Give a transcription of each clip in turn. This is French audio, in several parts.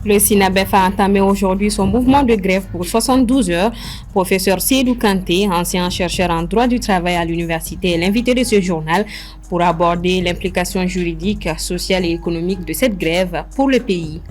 Le SINABEF a entamé aujourd'hui son mouvement de grève pour 72 heures. Professeur Seydou Kanté, ancien chercheur en droit du travail à l'université, est l'invité de ce journal pour aborder l'implication juridique, sociale et économique de cette grève pour le pays.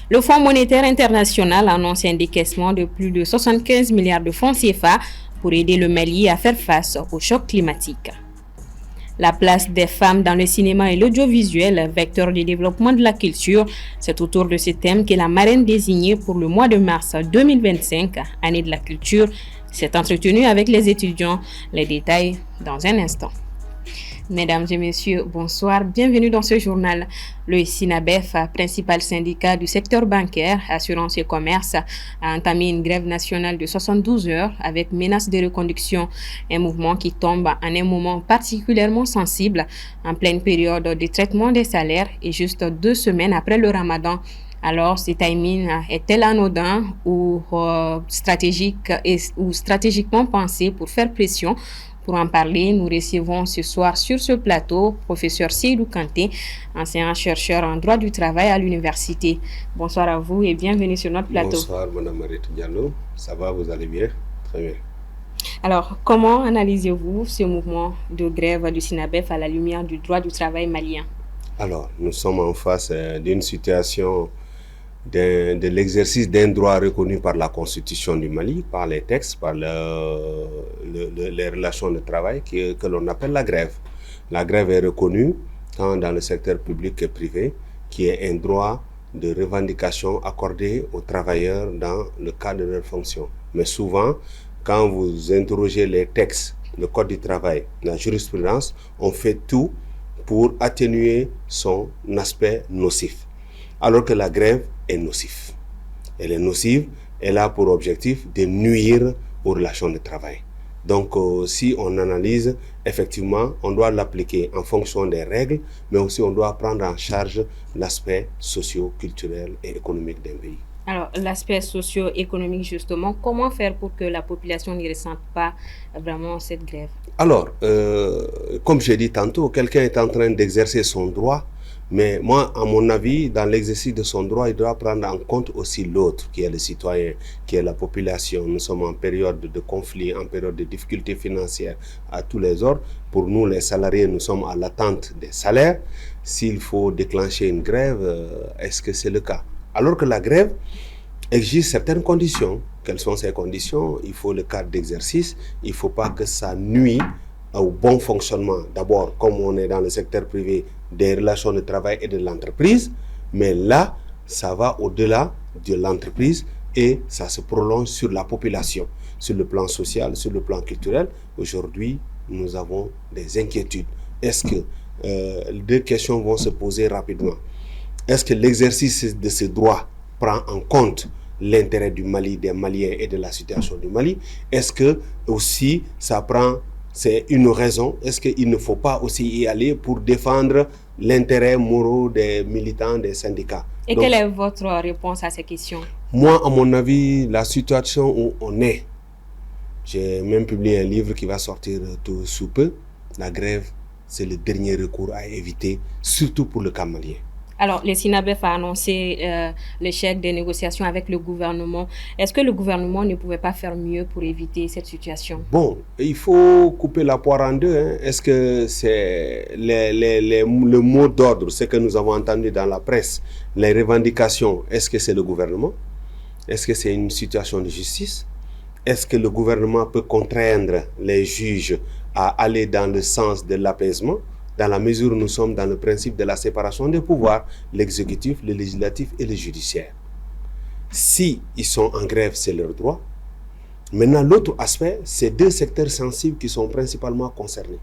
Le Fonds monétaire international annonce un décaissement de plus de 75 milliards de francs CFA pour aider le Mali à faire face au choc climatique. La place des femmes dans le cinéma et l'audiovisuel, vecteur de développement de la culture, c'est autour de ce thème que la marraine désignée pour le mois de mars 2025, année de la culture, s'est entretenue avec les étudiants. Les détails dans un instant. Mesdames et messieurs, bonsoir. Bienvenue dans ce journal. Le SINABEF, principal syndicat du secteur bancaire, assurance et commerce, a entamé une grève nationale de 72 heures avec menace de reconduction. Un mouvement qui tombe en un moment particulièrement sensible, en pleine période de traitement des salaires et juste 2 semaines après le Ramadan. Alors, ce timing est-elle anodin ou stratégiquement pensé pour faire pression? Pour en parler, nous recevons ce soir sur ce plateau professeur Seydou Kanté, ancien chercheur en droit du travail à l'université. Bonsoir à vous et bienvenue sur notre plateau. Bonsoir, Mme Mariette Diallo. Ça va, vous allez bien? Très bien. Alors, comment analysez-vous ce mouvement de grève du SINABEF à la lumière du droit du travail malien? Alors, nous sommes en face d'une situation de l'exercice d'un droit reconnu par la Constitution du Mali, par les textes, par les relations de travail que l'on appelle la grève. La grève est reconnue tant dans le secteur public que privé, qui est un droit de revendication accordé aux travailleurs dans le cadre de leur fonction. Mais souvent, quand vous interrogez les textes, le Code du travail, la jurisprudence, on fait tout pour atténuer son aspect nocif. Alors que la grève est nocive. Elle est nocive, elle a pour objectif de nuire aux relations de travail. Donc, si on analyse, effectivement, on doit l'appliquer en fonction des règles, mais aussi on doit prendre en charge l'aspect socio-culturel et économique d'un pays. Alors, l'aspect socio-économique, justement, comment faire pour que la population ne ressente pas vraiment cette grève? Alors, comme j'ai dit tantôt, quelqu'un est en train d'exercer son droit, mais moi, à mon avis, dans l'exercice de son droit, il doit prendre en compte aussi l'autre, qui est le citoyen, qui est la population. Nous sommes en période de conflit, en période de difficultés financières à tous les ordres. Pour nous, les salariés, nous sommes à l'attente des salaires. S'il faut déclencher une grève, est-ce que c'est le cas? Alors que la grève exige certaines conditions. Quelles sont ces conditions? Il faut le cadre d'exercice. Il ne faut pas que ça nuise au bon fonctionnement. D'abord, comme on est dans le secteur privé, des relations de travail et de l'entreprise, mais là, ça va au-delà de l'entreprise et ça se prolonge sur la population, sur le plan social, sur le plan culturel. Aujourd'hui, nous avons des inquiétudes. Est-ce que deux questions vont se poser rapidement? Est-ce que l'exercice de ce droit prend en compte l'intérêt du Mali, des Maliens et de la situation du Mali? Est-ce que aussi c'est une raison? Est-ce qu'il ne faut pas aussi y aller pour défendre l'intérêt moral des militants, des syndicats? Et quelle est votre réponse à ces questions? Moi, à mon avis, la situation où on est, j'ai même publié un livre qui va sortir tout sous peu. La grève, c'est le dernier recours à éviter, surtout pour le cas malien. Alors, le SINABEF a annoncé l'échec des négociations avec le gouvernement. Est-ce que le gouvernement ne pouvait pas faire mieux pour éviter cette situation? Bon, il faut couper la poire en deux. Est-ce que c'est le mot d'ordre, ce que nous avons entendu dans la presse, les revendications, est-ce que c'est le gouvernement? Est-ce que c'est une situation de justice? Est-ce que le gouvernement peut contraindre les juges à aller dans le sens de l'apaisement? Dans la mesure où nous sommes dans le principe de la séparation des pouvoirs, l'exécutif, le législatif et le judiciaire. Si ils sont en grève, c'est leur droit. Maintenant, l'autre aspect, c'est deux secteurs sensibles qui sont principalement concernés.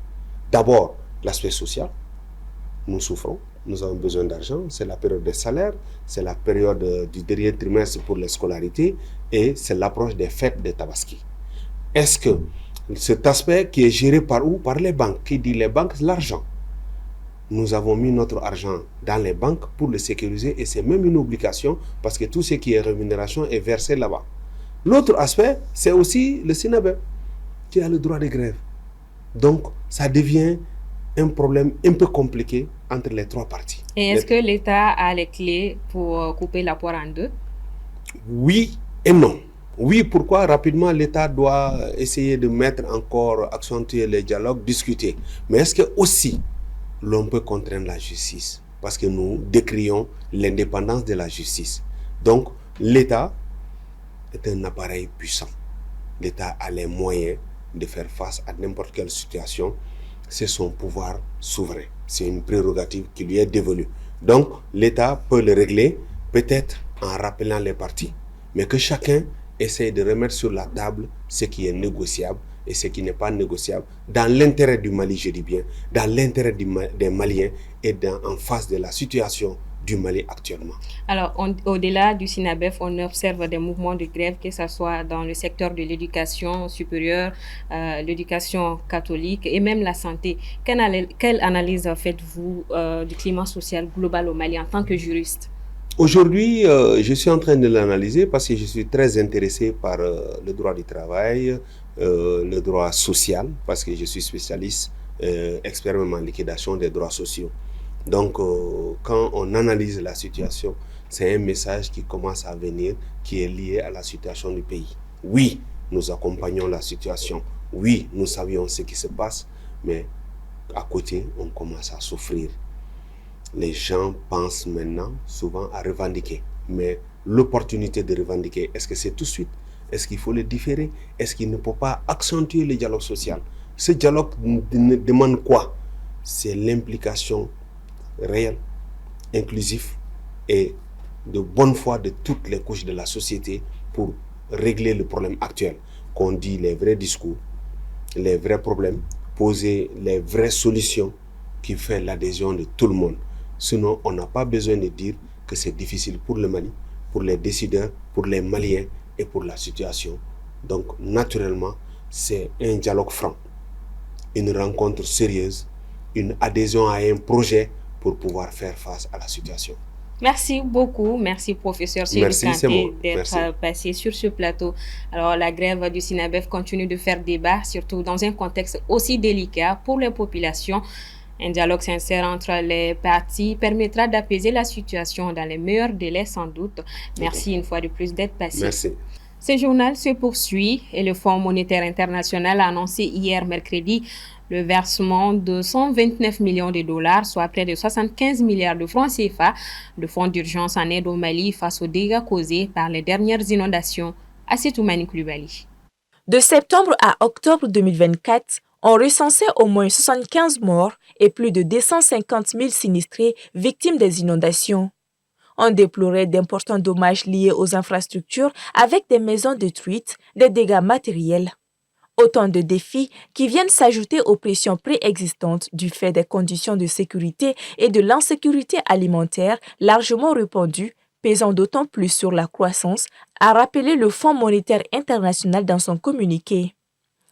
D'abord, l'aspect social. Nous souffrons, nous avons besoin d'argent, c'est la période des salaires, c'est la période du dernier trimestre pour les scolarités et c'est l'approche des fêtes de Tabaski. Est-ce que cet aspect qui est géré par où? Par les banques. Qui dit les banques? L'argent. Nous avons mis notre argent dans les banques pour le sécuriser et c'est même une obligation parce que tout ce qui est rémunération est versé là-bas. L'autre aspect, c'est aussi le SINABEF qui a le droit de grève. Donc, ça devient un problème un peu compliqué entre les trois parties. Et est-ce que l'État a les clés pour couper la poire en deux? Oui et non. Oui, pourquoi rapidement l'État doit essayer de mettre encore, accentuer les dialogues, discuter. Mais est-ce que aussi l'on peut contraindre la justice? Parce que nous décrions l'indépendance de la justice. Donc, l'État est un appareil puissant. L'État a les moyens de faire face à n'importe quelle situation. C'est son pouvoir souverain. C'est une prérogative qui lui est dévolue. Donc, l'État peut le régler, peut-être en rappelant les parties, mais que chacun essaie de remettre sur la table ce qui est négociable et ce qui n'est pas négociable, dans l'intérêt du Mali, je dis bien, dans l'intérêt des Maliens et en face de la situation du Mali actuellement. Alors, au-delà du SYNABEF, on observe des mouvements de grève, que ce soit dans le secteur de l'éducation supérieure, l'éducation catholique et même la santé. Quelle analyse faites-vous du climat social global au Mali en tant que juriste? Aujourd'hui, je suis en train de l'analyser parce que je suis très intéressé par le droit du travail, le droit social, parce que je suis spécialiste, expert même en liquidation des droits sociaux. Donc, quand on analyse la situation, c'est un message qui commence à venir, qui est lié à la situation du pays. Oui, nous accompagnons la situation. Oui, nous savions ce qui se passe, mais à côté, on commence à souffrir. Les gens pensent maintenant souvent à revendiquer. Mais l'opportunité de revendiquer, est-ce que c'est tout de suite? Est-ce qu'il faut le différer? Est-ce qu'il ne peut pas accentuer le dialogue social? Ce dialogue demande quoi? C'est l'implication réelle, inclusive et de bonne foi de toutes les couches de la société pour régler le problème actuel. Qu'on dit les vrais discours, les vrais problèmes, poser les vraies solutions qui font l'adhésion de tout le monde. Sinon, on n'a pas besoin de dire que c'est difficile pour le Mali, pour les décideurs, pour les Maliens et pour la situation. Donc, naturellement, c'est un dialogue franc, une rencontre sérieuse, une adhésion à un projet pour pouvoir faire face à la situation. Merci beaucoup. Merci, professeur Seydou Kanté, d'être passé sur ce plateau. Alors, la grève du SYNABEF continue de faire débat, surtout dans un contexte aussi délicat pour les populations. Un dialogue sincère entre les parties permettra d'apaiser la situation dans les meilleurs délais, sans doute. Merci une fois de plus d'être passé. Merci. Ce journal se poursuit et le Fonds monétaire international a annoncé hier mercredi le versement de 129 millions de dollars, soit près de 75 milliards de francs CFA, de fonds d'urgence en aide au Mali face aux dégâts causés par les dernières inondations. Assetoumani Coulibaly. De septembre à octobre 2024, on recensait au moins 75 morts et plus de 250 000 sinistrés victimes des inondations. On déplorait d'importants dommages liés aux infrastructures avec des maisons détruites, des dégâts matériels. Autant de défis qui viennent s'ajouter aux pressions préexistantes du fait des conditions de sécurité et de l'insécurité alimentaire largement répandues, pesant d'autant plus sur la croissance, a rappelé le Fonds monétaire international dans son communiqué.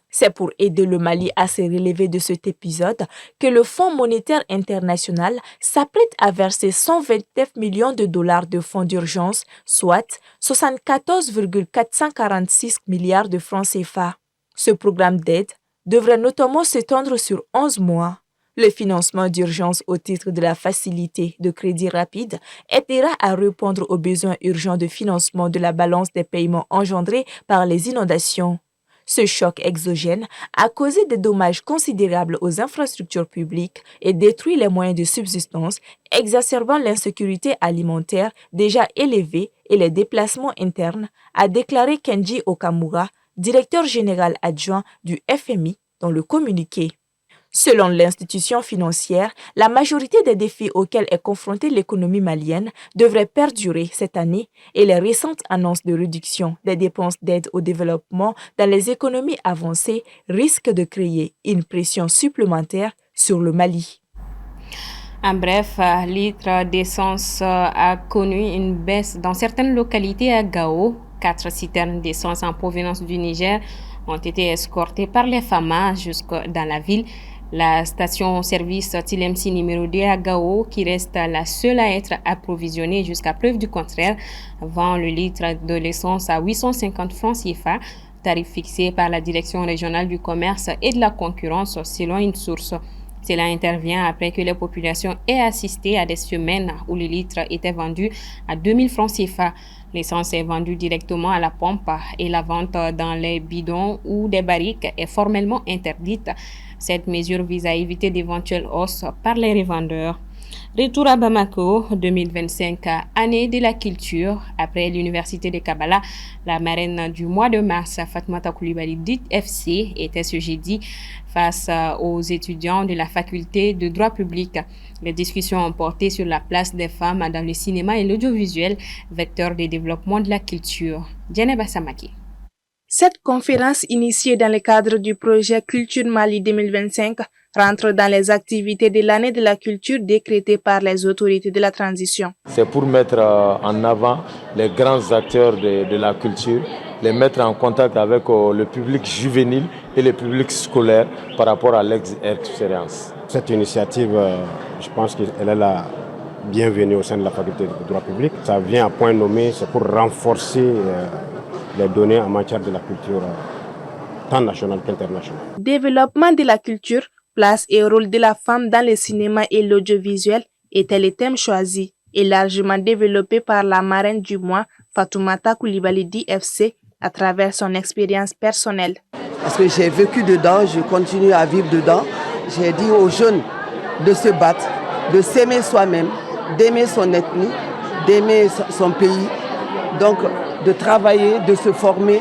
C'est pour aider le Mali à se relever de cet épisode que le Fonds monétaire international s'apprête à verser 129 millions de dollars de fonds d'urgence, soit 74,446 milliards de francs CFA. Ce programme d'aide devrait notamment s'étendre sur 11 mois. Le financement d'urgence au titre de la facilité de crédit rapide aidera à répondre aux besoins urgents de financement de la balance des paiements engendrés par les inondations. Ce choc exogène a causé des dommages considérables aux infrastructures publiques et détruit les moyens de subsistance, exacerbant l'insécurité alimentaire déjà élevée et les déplacements internes, a déclaré Kenji Okamura, directeur général adjoint du FMI, dans le communiqué. Selon l'institution financière, la majorité des défis auxquels est confrontée l'économie malienne devraient perdurer cette année et les récentes annonces de réduction des dépenses d'aide au développement dans les économies avancées risquent de créer une pression supplémentaire sur le Mali. En bref, litre d'essence a connu une baisse dans certaines localités à Gao. 4 citernes d'essence en provenance du Niger ont été escortées par les FAMA jusque dans la ville. La station-service Tilemsi numéro 2 à Gao, qui reste la seule à être approvisionnée jusqu'à preuve du contraire, vend le litre de l'essence à 850 francs CFA, tarif fixé par la Direction régionale du commerce et de la concurrence selon une source. Cela intervient après que les populations aient assisté à des semaines où le litre était vendu à 2000 francs CFA. L'essence est vendue directement à la pompe et la vente dans les bidons ou des barriques est formellement interdite. Cette mesure vise à éviter d'éventuelles hausses par les revendeurs. Retour à Bamako, 2025, année de la culture. Après l'université de Kabbalah, la marraine du mois de mars, Fatoumata Coulibaly, dite FC, était ce jeudi face aux étudiants de la faculté de droit public. Les discussions ont porté sur la place des femmes dans le cinéma et l'audiovisuel, vecteur de développement de la culture. Djeneba Samaki. Cette conférence, initiée dans le cadre du projet Culture Mali 2025, rentre dans les activités de l'année de la culture décrétée par les autorités de la transition. C'est pour mettre en avant les grands acteurs de la culture, les mettre en contact avec le public juvénile et le public scolaire par rapport à l'expérience. Cette initiative, je pense qu'elle est la bienvenue au sein de la faculté de droit public. Ça vient à point nommé, c'est pour renforcer les données en matière de la culture, tant nationale qu'internationale. Développement de la culture, place et rôle de la femme dans le cinéma et l'audiovisuel étaient les thèmes choisis et largement développés par la marraine du mois, Fatoumata Coulibaly d'IFC, à travers son expérience personnelle. Parce que j'ai vécu dedans, je continue à vivre dedans. J'ai dit aux jeunes de se battre, de s'aimer soi-même, d'aimer son ethnie, d'aimer son pays. Donc, de travailler, de se former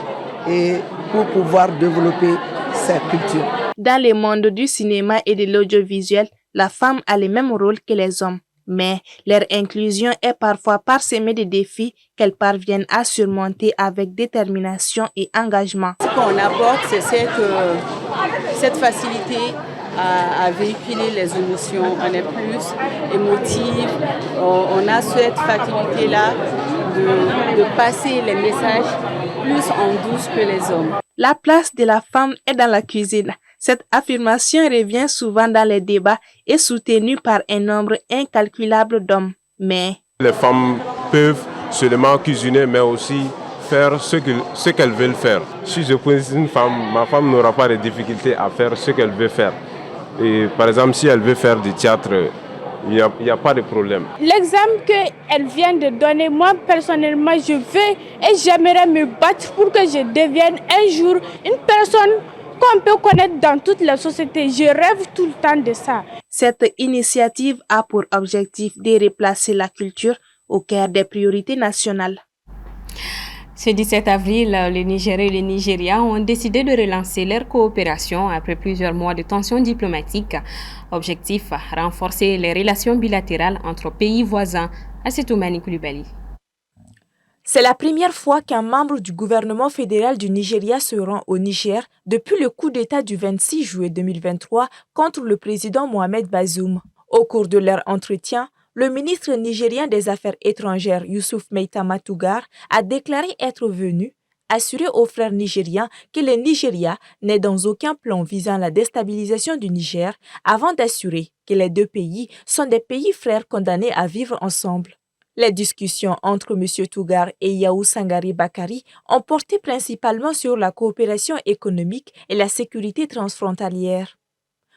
et pour pouvoir développer sa culture. Dans le monde du cinéma et de l'audiovisuel, la femme a le même rôle que les hommes. Mais leur inclusion est parfois parsemée de défis qu'elles parviennent à surmonter avec détermination et engagement. Ce qu'on apporte, c'est cette facilité à véhiculer les émotions. On est plus émotive, on a cette facilité-là de passer les messages plus en douce que les hommes. La place de la femme est dans la cuisine. Cette affirmation revient souvent dans les débats et soutenue par un nombre incalculable d'hommes. Mais les femmes peuvent seulement cuisiner, mais aussi faire ce qu'elles veulent faire. Si je pose une femme, ma femme n'aura pas de difficulté à faire ce qu'elle veut faire. Et par exemple, si elle veut faire du théâtre, il n'y a pas de problème. L'exemple qu'elle vient de donner, moi personnellement, je veux et j'aimerais me battre pour que je devienne un jour une personne qu'on peut connaître dans toute la société. Je rêve tout le temps de ça. Cette initiative a pour objectif de replacer la culture au cœur des priorités nationales. Ce 17 avril, le Niger et le Nigeria ont décidé de relancer leur coopération après plusieurs mois de tensions diplomatiques. Objectif, renforcer les relations bilatérales entre pays voisins. Assetoumani Coulibaly. C'est la première fois qu'un membre du gouvernement fédéral du Nigeria se rend au Niger depuis le coup d'État du 26 juillet 2023 contre le président Mohamed Bazoum. Au cours de leur entretien, le ministre nigérien des Affaires étrangères Youssouf Maitama Tougar a déclaré être venu assurer aux frères nigériens que le Nigeria n'est dans aucun plan visant la déstabilisation du Niger avant d'assurer que les deux pays sont des pays frères condamnés à vivre ensemble. Les discussions entre M. Tougar et Yaou Sangari Bakari ont porté principalement sur la coopération économique et la sécurité transfrontalière.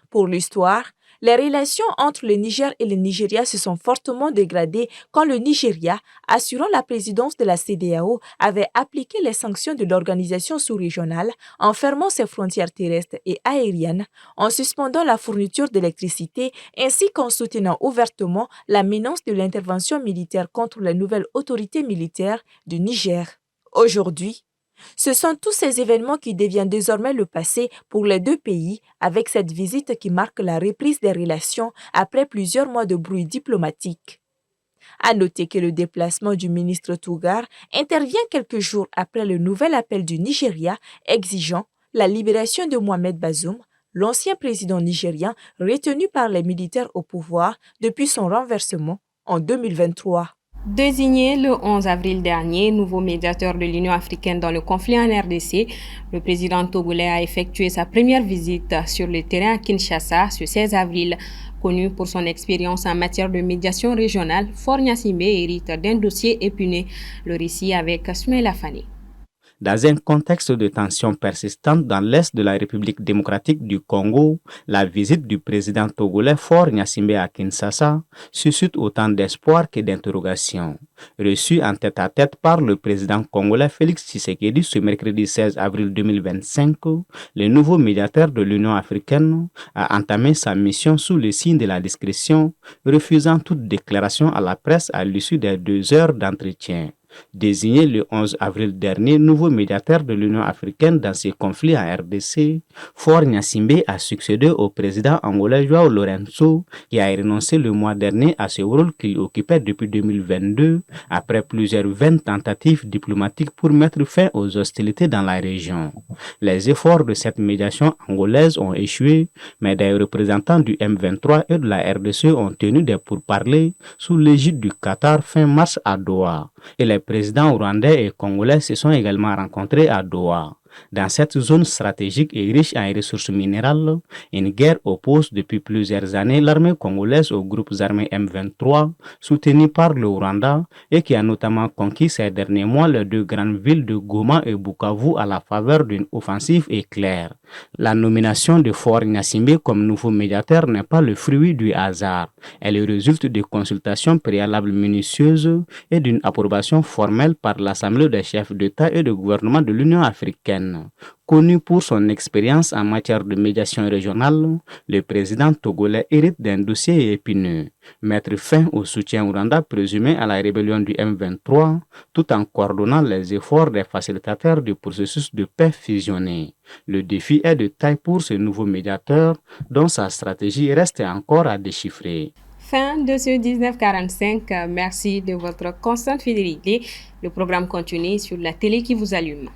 Pour l'histoire, les relations entre le Niger et le Nigeria se sont fortement dégradées quand le Nigeria, assurant la présidence de la CEDEAO, avait appliqué les sanctions de l'organisation sous-régionale en fermant ses frontières terrestres et aériennes, en suspendant la fourniture d'électricité ainsi qu'en soutenant ouvertement la menace de l'intervention militaire contre les nouvelles autorités militaires du Niger. Aujourd'hui, ce sont tous ces événements qui deviennent désormais le passé pour les deux pays, avec cette visite qui marque la reprise des relations après plusieurs mois de bruit diplomatique. À noter que le déplacement du ministre Tougar intervient quelques jours après le nouvel appel du Nigeria exigeant la libération de Mohamed Bazoum, l'ancien président nigérien retenu par les militaires au pouvoir depuis son renversement en 2023. Désigné le 11 avril dernier nouveau médiateur de l'Union africaine dans le conflit en RDC, le président togolais a effectué sa première visite sur le terrain à Kinshasa ce 16 avril. Connu pour son expérience en matière de médiation régionale, Faure Gnassingbé hérite d'un dossier épineux. Le récit avec Soumaïla Fani. Dans un contexte de tensions persistantes dans l'est de la République démocratique du Congo, la visite du président togolais Faure Gnassingbé à Kinshasa suscite autant d'espoir que d'interrogations. Reçu en tête-à-tête par le président congolais Félix Tshisekedi ce mercredi 16 avril 2025, le nouveau médiateur de l'Union africaine a entamé sa mission sous le signe de la discrétion, refusant toute déclaration à la presse à l'issue des 2 heures d'entretien. Désigné le 11 avril dernier nouveau médiateur de l'Union africaine dans ces conflits en RDC, Faure Gnassingbé a succédé au président angolais João Lourenço qui a renoncé le mois dernier à ce rôle qu'il occupait depuis 2022 après plusieurs vaines tentatives diplomatiques pour mettre fin aux hostilités dans la région. Les efforts de cette médiation angolaise ont échoué, mais des représentants du M23 et de la RDC ont tenu des pourparlers sous l'égide du Qatar fin mars à Doha. Et les présidents rwandais et congolais se sont également rencontrés à Doha. Dans cette zone stratégique et riche en ressources minérales, une guerre oppose depuis plusieurs années l'armée congolaise aux groupes armés M23, soutenus par le Rwanda et qui a notamment conquis ces derniers mois les 2 grandes villes de Goma et Bukavu à la faveur d'une offensive éclair. La nomination de Faure Gnassingbé comme nouveau médiateur n'est pas le fruit du hasard. Elle résulte de consultations préalables minutieuses et d'une approbation formelle par l'Assemblée des chefs d'État et de gouvernement de l'Union africaine. Connu pour son expérience en matière de médiation régionale, le président togolais hérite d'un dossier épineux. Mettre fin au soutien au Rwanda présumé à la rébellion du M23, tout en coordonnant les efforts des facilitateurs du processus de paix fusionné. Le défi est de taille pour ce nouveau médiateur, dont sa stratégie reste encore à déchiffrer. Fin de ce 1945. Merci de votre constante fidélité. Le programme continue sur la télé qui vous allume.